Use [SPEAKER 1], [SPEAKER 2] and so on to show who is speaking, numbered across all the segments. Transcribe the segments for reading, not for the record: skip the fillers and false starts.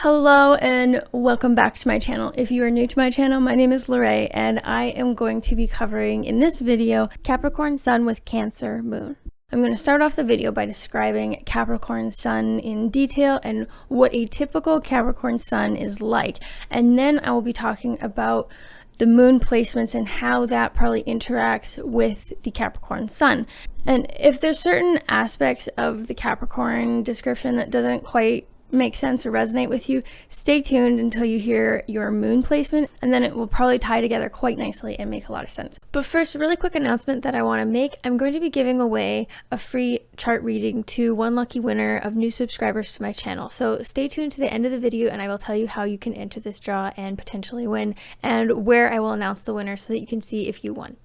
[SPEAKER 1] Hello and welcome back to my channel. If you are new to my channel, my name is Lorraine and I am going to be covering in this video Capricorn Sun with Cancer Moon. I'm going to start off the video by describing Capricorn Sun in detail and what a typical Capricorn Sun is like, and then I will be talking about the moon placements and how that probably interacts with the Capricorn Sun. And if there's certain aspects of the Capricorn description that doesn't quite make sense or resonate with you, stay tuned until you hear your moon placement, and then it will probably tie together quite nicely and make a lot of sense. But first, a really quick announcement that I want to make. I'm going to be giving away a free chart reading to one lucky winner of new subscribers to my channel. So stay tuned to the end of the video and I will tell you how you can enter this draw and potentially win, and where I will announce the winner so that you can see if you won.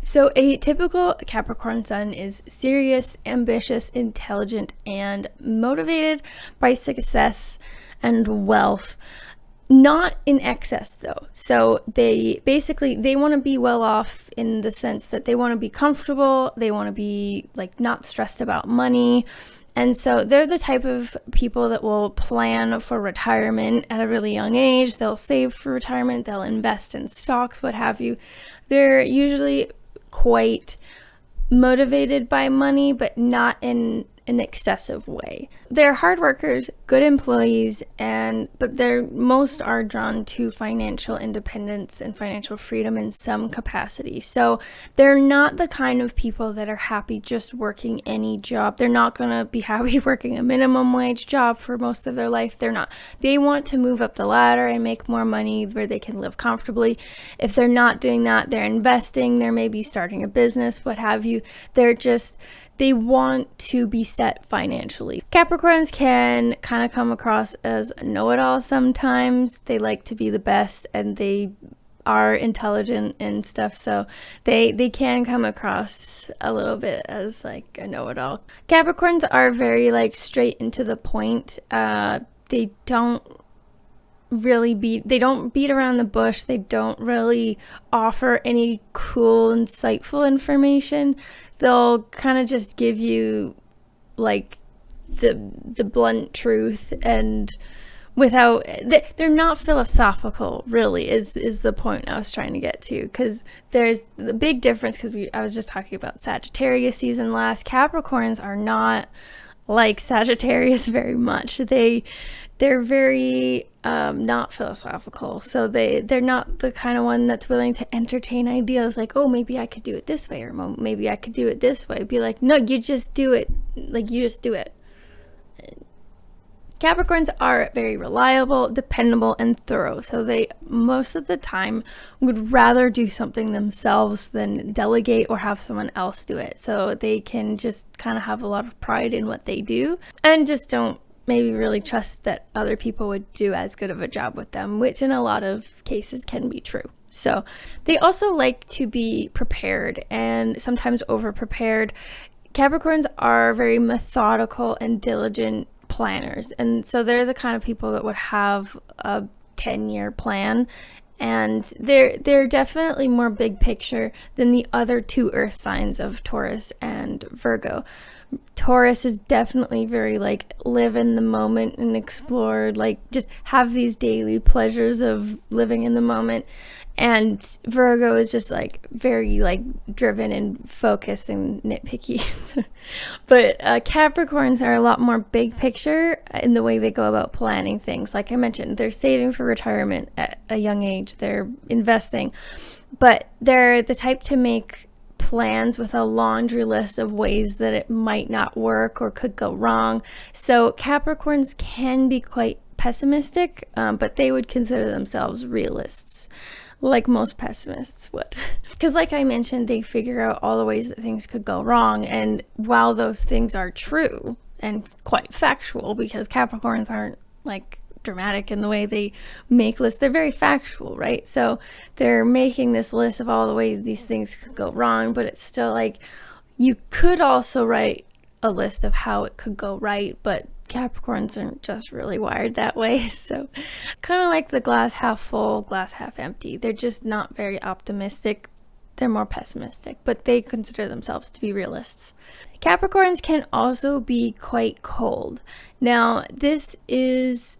[SPEAKER 1] So a typical Capricorn Sun is serious, ambitious, intelligent, and motivated by success and wealth. Not in excess though. So they want to be well off in the sense that they want to be comfortable, they want to be like not stressed about money. And so they're the type of people that will plan for retirement at a really young age. They'll save for retirement, they'll invest in stocks, what have you. They're usually quite motivated by money, but not in an excessive way. They're hard workers, good employees, but most are drawn to financial independence and financial freedom in some capacity. So they're not the kind of people that are happy just working any job. They're not going to be happy working a minimum wage job for most of their life. They're not. They want to move up the ladder and make more money where they can live comfortably. If they're not doing that, they're investing, they're maybe starting a business, what have you. They want to be set financially. Capricorns can kind of come across as know-it-all sometimes. They like to be the best and they are intelligent and stuff, so they can come across a little bit as like a know-it-all. Capricorns are very like straight into the point. They don't beat around the bush. They don't really offer any cool, insightful information. They'll kind of just give you like the blunt truth, and they're not philosophical really is the point I was trying to get to, because there's the big difference, because I was just talking about Sagittarius season last. Capricorns are not like Sagittarius very much. They're very not philosophical, so they're not the kind of one that's willing to entertain ideas like, oh, maybe I could do it this way, or maybe I could do it this way. Be like, no, you just do it. Like, you just do it. Capricorns are very reliable, dependable, and thorough, so they most of the time would rather do something themselves than delegate or have someone else do it. So they can just kind of have a lot of pride in what they do and just don't maybe really trust that other people would do as good of a job with them, which in a lot of cases can be true. So they also like to be prepared and sometimes over prepared. Capricorns are very methodical and diligent planners, and so they're the kind of people that would have a 10-year plan, and they're definitely more big picture than the other two earth signs of Taurus and Virgo. Taurus is definitely very like live in the moment and explore, like just have these daily pleasures of living in the moment, and Virgo is just like very like driven and focused and nitpicky. But Capricorns are a lot more big picture in the way they go about planning things. Like I mentioned, they're saving for retirement at a young age, they're investing, but they're the type to make plans with a laundry list of ways that it might not work or could go wrong. So Capricorns can be quite pessimistic, but they would consider themselves realists, like most pessimists would. Because like I mentioned, they figure out all the ways that things could go wrong, and while those things are true and quite factual, because Capricorns aren't like dramatic in the way they make lists, they're very factual, right? So they're making this list of all the ways these things could go wrong, but it's still like you could also write a list of how it could go right, but Capricorns aren't just really wired that way. So kind of like the glass half full, glass half empty. They're just not very optimistic. They're more pessimistic, but they consider themselves to be realists. Capricorns can also be quite cold. Now, this is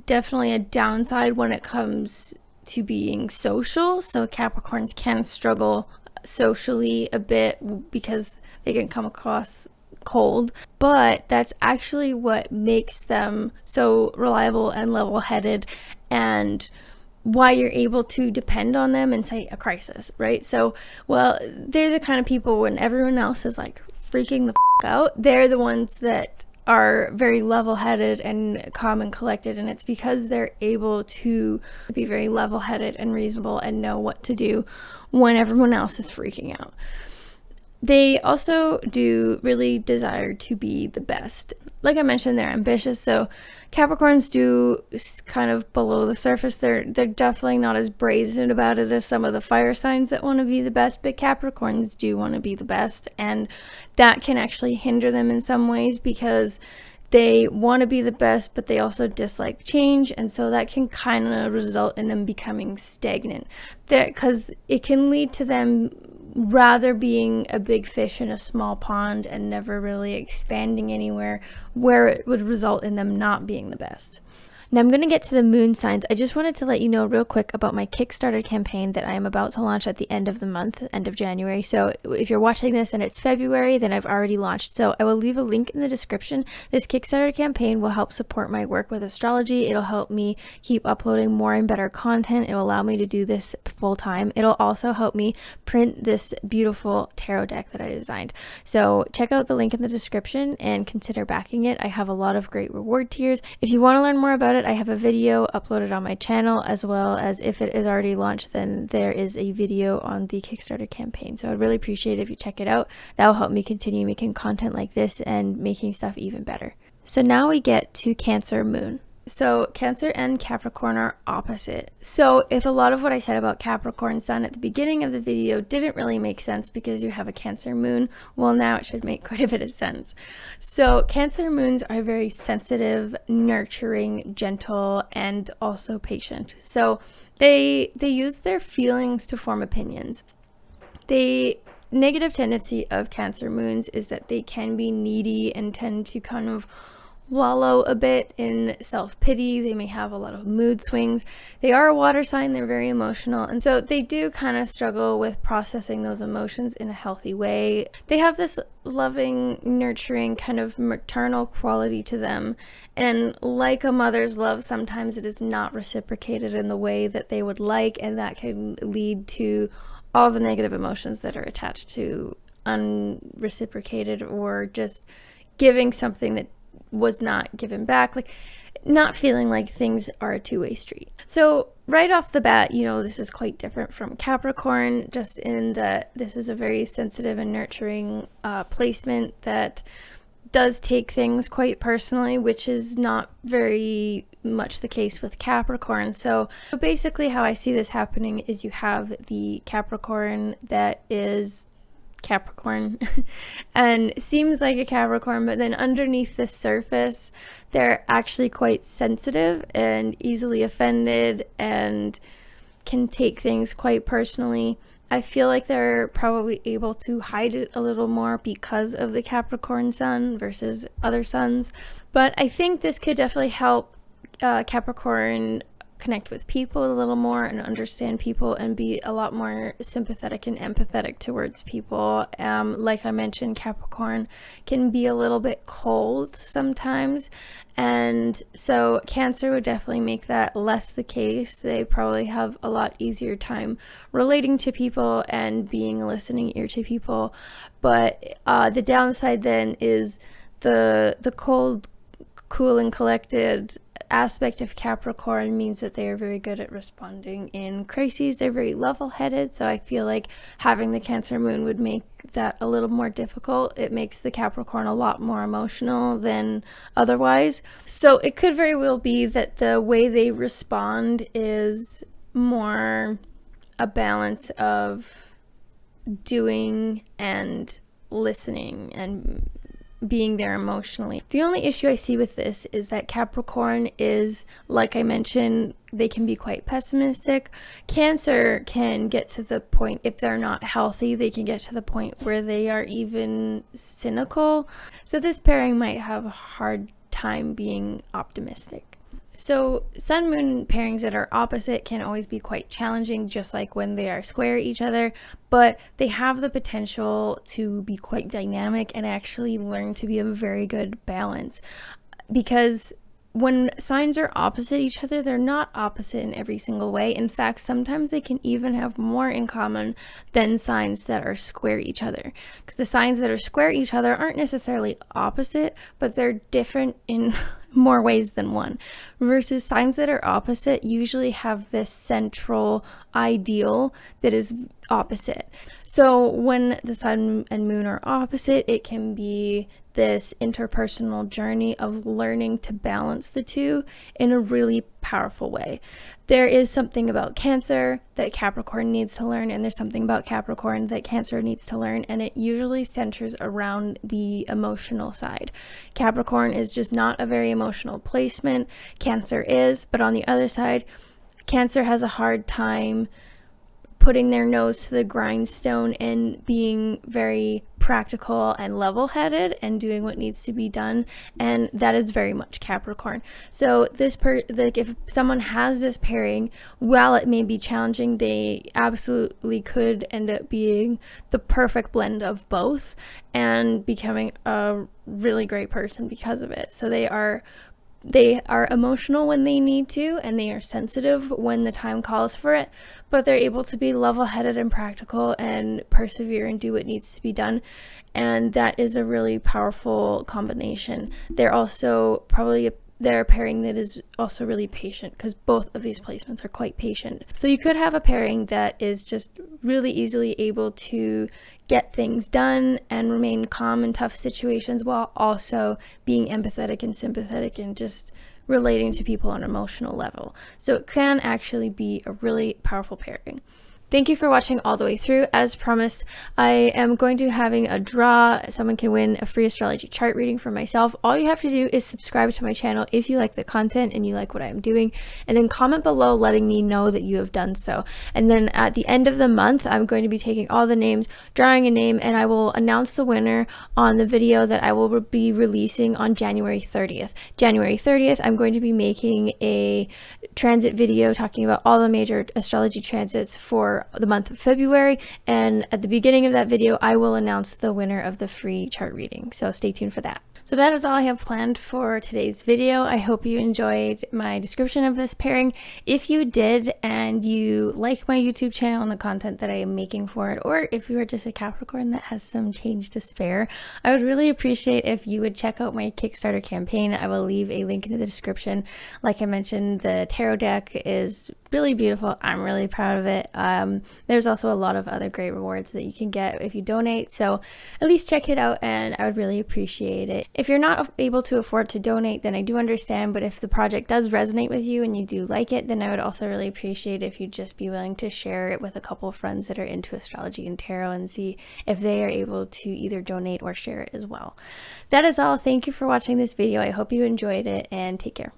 [SPEAKER 1] definitely a downside when it comes to being social. So Capricorns can struggle socially a bit because they can come across cold, but that's actually what makes them so reliable and level-headed, and why you're able to depend on them in, say, a crisis, right? So, well, they're the kind of people when everyone else is like freaking the out, they're the ones that are very level-headed and calm and collected, and it's because they're able to be very level-headed and reasonable and know what to do when everyone else is freaking out. They also do really desire to be the best. Like I mentioned, they're ambitious, so Capricorns do kind of below the surface. They're definitely not as brazen about it as some of the fire signs that want to be the best, but Capricorns do want to be the best, and that can actually hinder them in some ways because they want to be the best, but they also dislike change, and so that can kind of result in them becoming stagnant. Because it can lead to them rather being a big fish in a small pond and never really expanding anywhere, where it would result in them not being the best. Now I'm going to get to the moon signs. I just wanted to let you know real quick about my Kickstarter campaign that I am about to launch at the end of the month, end of January. So if you're watching this and it's February, then I've already launched. So I will leave a link in the description. This Kickstarter campaign will help support my work with astrology. It'll help me keep uploading more and better content. It will allow me to do this full time. It'll also help me print this beautiful tarot deck that I designed. So check out the link in the description and consider backing it. I have a lot of great reward tiers. If you want to learn more about it, I have a video uploaded on my channel, as well as if it is already launched, then there is a video on the Kickstarter campaign. So I'd really appreciate it if you check it out. That will help me continue making content like this and making stuff even better. So now we get to Cancer Moon. So Cancer and Capricorn are opposite. So if a lot of what I said about Capricorn Sun at the beginning of the video didn't really make sense because you have a Cancer Moon, well, now it should make quite a bit of sense. So Cancer Moons are very sensitive, nurturing, gentle, and also patient. So they use their feelings to form opinions. The negative tendency of Cancer Moons is that they can be needy and tend to kind of wallow a bit in self-pity. They may have a lot of mood swings. They are a water sign, they're very emotional, and so they do kind of struggle with processing those emotions in a healthy way. They have this loving, nurturing, kind of maternal quality to them, and like a mother's love, sometimes it is not reciprocated in the way that they would like, and that can lead to all the negative emotions that are attached to unreciprocated or just giving something that was not given back, like not feeling like things are a two-way street. So right off the bat, you know, this is quite different from Capricorn, just in that this is a very sensitive and nurturing placement that does take things quite personally, which is not very much the case with Capricorn. So basically how I see this happening is you have the Capricorn that is Capricorn and seems like a Capricorn, but then underneath the surface they're actually quite sensitive and easily offended and can take things quite personally. I feel like they're probably able to hide it a little more because of the Capricorn Sun versus other suns, but I think this could definitely help Capricorn connect with people a little more and understand people and be a lot more sympathetic and empathetic towards people. Like I mentioned, Capricorn can be a little bit cold sometimes, and so Cancer would definitely make that less the case. They probably have a lot easier time relating to people and being a listening ear to people, but the downside then is the cold, cool, and collected aspect of Capricorn means that they are very good at responding in crises. They're very level-headed, so I feel like having the Cancer Moon would make that a little more difficult. It makes the Capricorn a lot more emotional than otherwise. So it could very well be that the way they respond is more a balance of doing and listening and being there emotionally. The only issue I see with this is that Capricorn is, like I mentioned, they can be quite pessimistic. Cancer can get to the point, if they're not healthy, they can get to the point where they are even cynical. So this pairing might have a hard time being optimistic. So sun moon pairings that are opposite can always be quite challenging, just like when they are square each other, but they have the potential to be quite dynamic and actually learn to be a very good balance. Because when signs are opposite each other, they're not opposite in every single way. In fact, sometimes they can even have more in common than signs that are square each other. Because the signs that are square each other aren't necessarily opposite, but they're different in more ways than one. Versus signs that are opposite usually have this central ideal that is opposite. So when the sun and moon are opposite, it can be this interpersonal journey of learning to balance the two in a really powerful way. There is something about Cancer that Capricorn needs to learn, and there's something about Capricorn that Cancer needs to learn, and it usually centers around the emotional side. Capricorn is just not a very emotional placement. Cancer is, but on the other side, Cancer has a hard time putting their nose to the grindstone and being very practical and level-headed and doing what needs to be done, and that is very much Capricorn. So if someone has this pairing, while it may be challenging, they absolutely could end up being the perfect blend of both and becoming a really great person because of it. So they are emotional when they need to, and they are sensitive when the time calls for it, but they're able to be level-headed and practical and persevere and do what needs to be done. And that is a really powerful combination. They're also they're a pairing that is also really patient, because both of these placements are quite patient. So you could have a pairing that is just really easily able to get things done and remain calm in tough situations while also being empathetic and sympathetic and just relating to people on an emotional level. So it can actually be a really powerful pairing. Thank you for watching all the way through. As promised, I am going to be having a draw. Someone can win a free astrology chart reading from myself. All you have to do is subscribe to my channel if you like the content and you like what I'm doing, and then comment below letting me know that you have done so. And then at the end of the month, I'm going to be taking all the names, drawing a name, and I will announce the winner on the video that I will be releasing on January 30th. January 30th, I'm going to be making a transit video talking about all the major astrology transits for the month of February, and at the beginning of that video I will announce the winner of the free chart reading, so stay tuned for that. So that is all I have planned for today's video. I hope you enjoyed my description of this pairing. If you did and you like my YouTube channel and the content that I am making for it, or if you are just a Capricorn that has some change to spare, I would really appreciate if you would check out my Kickstarter campaign. I will leave a link in the description. Like I mentioned, the tarot deck is really beautiful. I'm really proud of it. There's also a lot of other great rewards that you can get if you donate, so at least check it out and I would really appreciate it. If you're not able to afford to donate, then I do understand, but if the project does resonate with you and you do like it, then I would also really appreciate if you'd just be willing to share it with a couple of friends that are into astrology and tarot and see if they are able to either donate or share it as well. That is all. Thank you for watching this video. I hope you enjoyed it, and take care.